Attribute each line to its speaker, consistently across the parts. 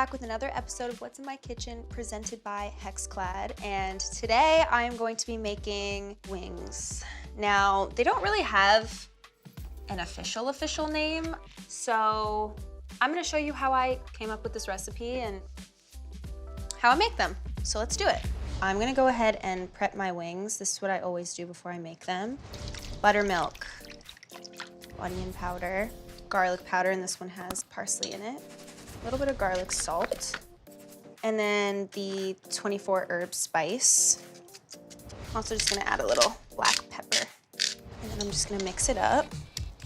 Speaker 1: back with another episode of What's in My Kitchen presented by Hexclad, and today I am going to be making wings. Now, they don't really have an official name, so I'm gonna show you how I came up with this recipe and how I make them. So let's do it. I'm gonna go ahead and prep my wings. This is what I always do before I make them. Buttermilk, onion powder, garlic powder, and this one has parsley in it. A little bit of garlic salt, and then the 24 herb spice. I'm also just gonna add a little black pepper, and then I'm just gonna mix it up.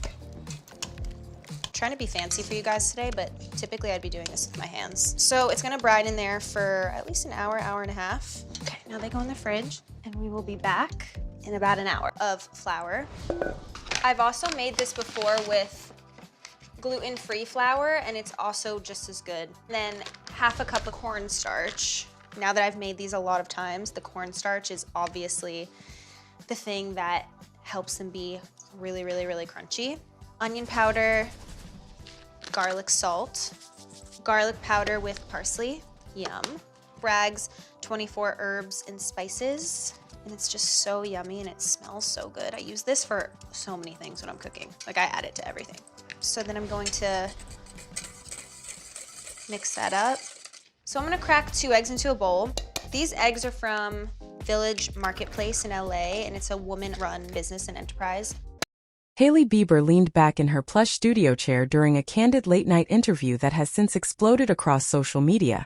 Speaker 1: I'm trying to be fancy for you guys today, but typically I'd be doing this with my hands. So it's gonna brine in there for at least an hour, hour and a half. Okay, now they go in the fridge, and we will be back in about an hour. Of flour. I've also made this before with gluten-free flour, and it's also just as good. Then half a cup of cornstarch. Now that I've made these a lot of times, the cornstarch is obviously the thing that helps them be really crunchy. Onion powder, garlic salt, garlic powder with parsley, yum. Bragg's 24 herbs and spices, and it's just so yummy and it smells so good. I use this for so many things when I'm cooking. Like, I add it to everything. So then I'm going to mix that up. So I'm gonna crack 2 eggs into a bowl. These eggs are from Village Marketplace in LA, and it's a woman-run business and enterprise.
Speaker 2: Hailey Bieber leaned back in her plush studio chair during a candid late-night interview that has since exploded across social media.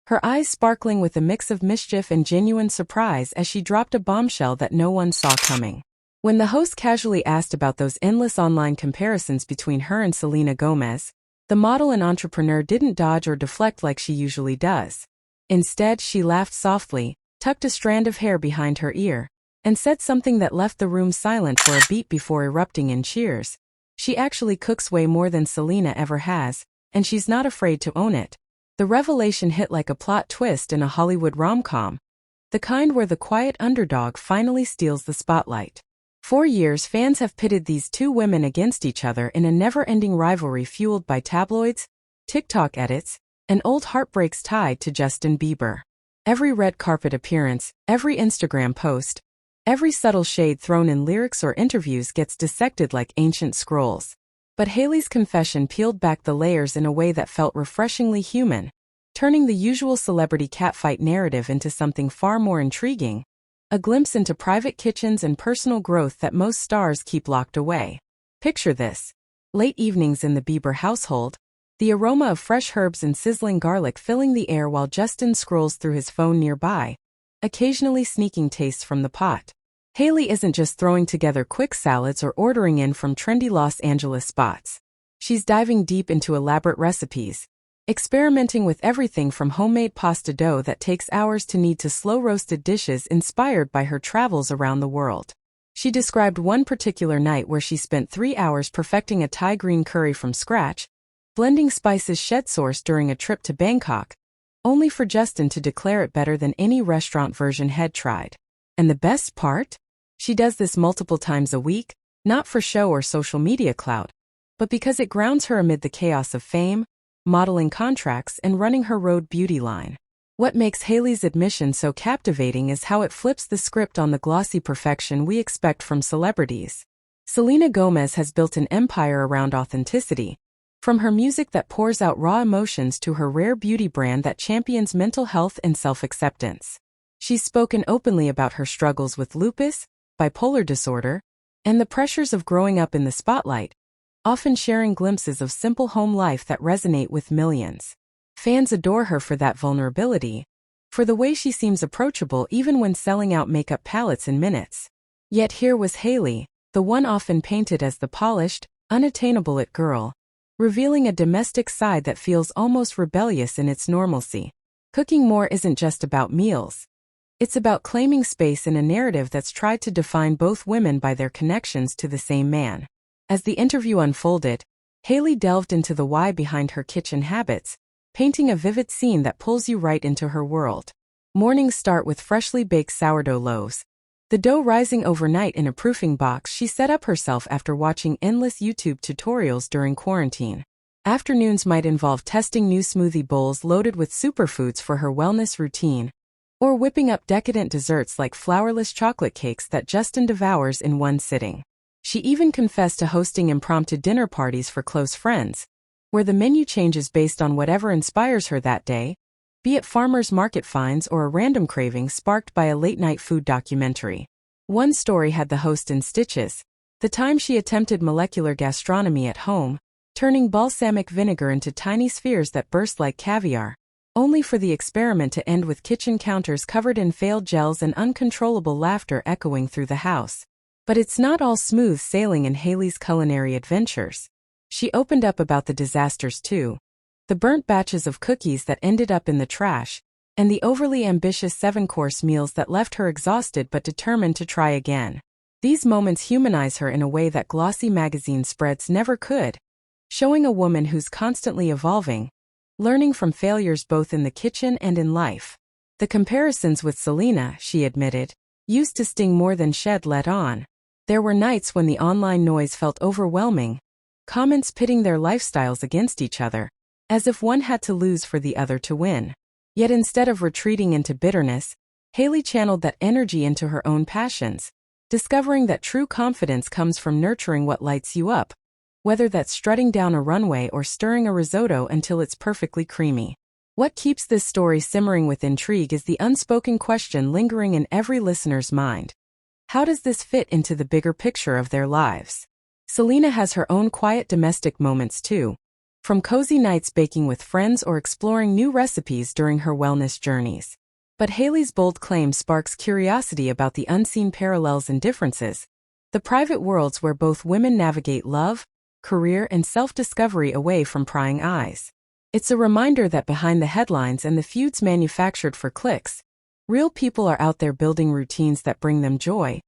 Speaker 2: Her eyes sparkling with a mix of mischief and genuine surprise as she dropped a bombshell that no one saw coming. When the host casually asked about those endless online comparisons between her and Selena Gomez, the model and entrepreneur didn't dodge or deflect like she usually does. Instead, she laughed softly, tucked a strand of hair behind her ear, and said something that left the room silent for a beat before erupting in cheers. She actually cooks way more than Selena ever has, and she's not afraid to own it. The revelation hit like a plot twist in a Hollywood rom-com, the kind where the quiet underdog finally steals the spotlight. For years, fans have pitted these two women against each other in a never-ending rivalry fueled by tabloids, TikTok edits, and old heartbreaks tied to Justin Bieber. Every red carpet appearance, every Instagram post, every subtle shade thrown in lyrics or interviews gets dissected like ancient scrolls. But Hailey's confession peeled back the layers in a way that felt refreshingly human, turning the usual celebrity catfight narrative into something far more intriguing. A glimpse into private kitchens and personal growth that most stars keep locked away. Picture this. Late evenings in the Bieber household, the aroma of fresh herbs and sizzling garlic filling the air while Justin scrolls through his phone nearby, occasionally sneaking tastes from the pot. Hailey isn't just throwing together quick salads or ordering in from trendy Los Angeles spots. She's diving deep into elaborate recipes, experimenting with everything from homemade pasta dough that takes hours to knead to slow-roasted dishes inspired by her travels around the world. She described one particular night where she spent 3 hours perfecting a Thai green curry from scratch, blending spices shed sourced during a trip to Bangkok, only for Justin to declare it better than any restaurant version had tried. And the best part? She does this multiple times a week, not for show or social media clout, but because it grounds her amid the chaos of fame, modeling contracts, and running her Rhode beauty line. What makes Hailey's admission so captivating is how it flips the script on the glossy perfection we expect from celebrities. Selena Gomez has built an empire around authenticity, from her music that pours out raw emotions to her rare beauty brand that champions mental health and self-acceptance. She's spoken openly about her struggles with lupus, bipolar disorder, and the pressures of growing up in the spotlight, often sharing glimpses of simple home life that resonate with millions. Fans adore her for that vulnerability, for the way she seems approachable even when selling out makeup palettes in minutes. Yet here was Hailey, the one often painted as the polished, unattainable it girl, revealing a domestic side that feels almost rebellious in its normalcy. Cooking more isn't just about meals. It's about claiming space in a narrative that's tried to define both women by their connections to the same man. As the interview unfolded, Hailey delved into the why behind her kitchen habits, painting a vivid scene that pulls you right into her world. Mornings start with freshly baked sourdough loaves, the dough rising overnight in a proofing box she set up herself after watching endless YouTube tutorials during quarantine. Afternoons might involve testing new smoothie bowls loaded with superfoods for her wellness routine, or whipping up decadent desserts like flourless chocolate cakes that Justin devours in one sitting. She even confessed to hosting impromptu dinner parties for close friends, where the menu changes based on whatever inspires her that day, be it farmers market finds or a random craving sparked by a late-night food documentary. One story had the host in stitches: the time she attempted molecular gastronomy at home, turning balsamic vinegar into tiny spheres that burst like caviar, only for the experiment to end with kitchen counters covered in failed gels and uncontrollable laughter echoing through the house. But it's not all smooth sailing in Hailey's culinary adventures. She opened up about the disasters too. The burnt batches of cookies that ended up in the trash, and the overly ambitious 7-course meals that left her exhausted but determined to try again. These moments humanize her in a way that glossy magazine spreads never could, showing a woman who's constantly evolving, learning from failures both in the kitchen and in life. The comparisons with Selena, she admitted, used to sting more than shed let on. There were nights when the online noise felt overwhelming, comments pitting their lifestyles against each other, as if one had to lose for the other to win. Yet instead of retreating into bitterness, Hailey channeled that energy into her own passions, discovering that true confidence comes from nurturing what lights you up, whether that's strutting down a runway or stirring a risotto until it's perfectly creamy. What keeps this story simmering with intrigue is the unspoken question lingering in every listener's mind. How does this fit into the bigger picture of their lives? Selena has her own quiet domestic moments too, from cozy nights baking with friends or exploring new recipes during her wellness journeys. But Hailey's bold claim sparks curiosity about the unseen parallels and differences, the private worlds where both women navigate love, career, and self-discovery away from prying eyes. It's a reminder that behind the headlines and the feuds manufactured for clicks, real people are out there building routines that bring them joy,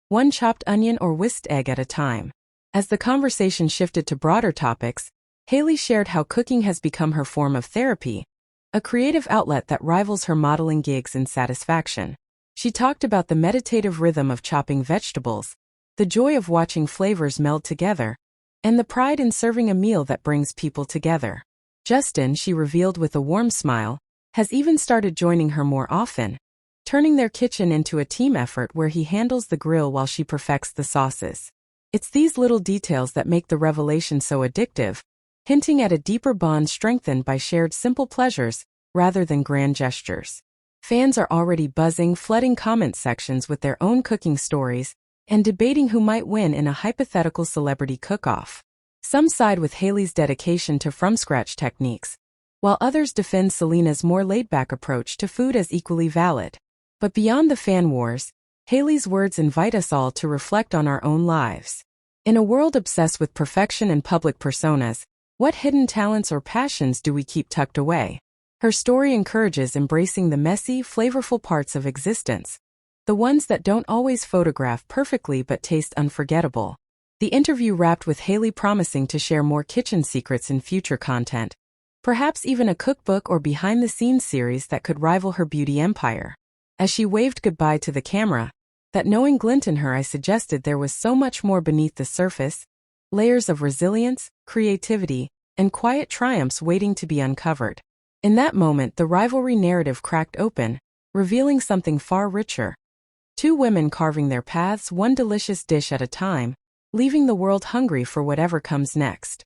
Speaker 2: one chopped onion or whisked egg at a time. As the conversation shifted to broader topics, Hailey shared how cooking has become her form of therapy, a creative outlet that rivals her modeling gigs in satisfaction. She talked about the meditative rhythm of chopping vegetables, the joy of watching flavors meld together, and the pride in serving a meal that brings people together. Justin, she revealed with a warm smile, has even started joining her more often, turning their kitchen into a team effort where he handles the grill while she perfects the sauces. It's these little details that make the revelation so addictive, hinting at a deeper bond strengthened by shared simple pleasures, rather than grand gestures. Fans are already buzzing, flooding comment sections with their own cooking stories, and debating who might win in a hypothetical celebrity cook-off. Some side with Hailey's dedication to from-scratch techniques, while others defend Selena's more laid-back approach to food as equally valid. But beyond the fan wars, Hailey's words invite us all to reflect on our own lives. In a world obsessed with perfection and public personas, what hidden talents or passions do we keep tucked away? Her story encourages embracing the messy, flavorful parts of existence, the ones that don't always photograph perfectly but taste unforgettable. The interview wrapped with Hailey promising to share more kitchen secrets in future content, perhaps even a cookbook or behind-the-scenes series that could rival her beauty empire. As she waved goodbye to the camera, that knowing glint in her, I suggested there was so much more beneath the surface, layers of resilience, creativity, and quiet triumphs waiting to be uncovered. In that moment, the rivalry narrative cracked open, revealing something far richer. Two women carving their paths, one delicious dish at a time, leaving the world hungry for whatever comes next.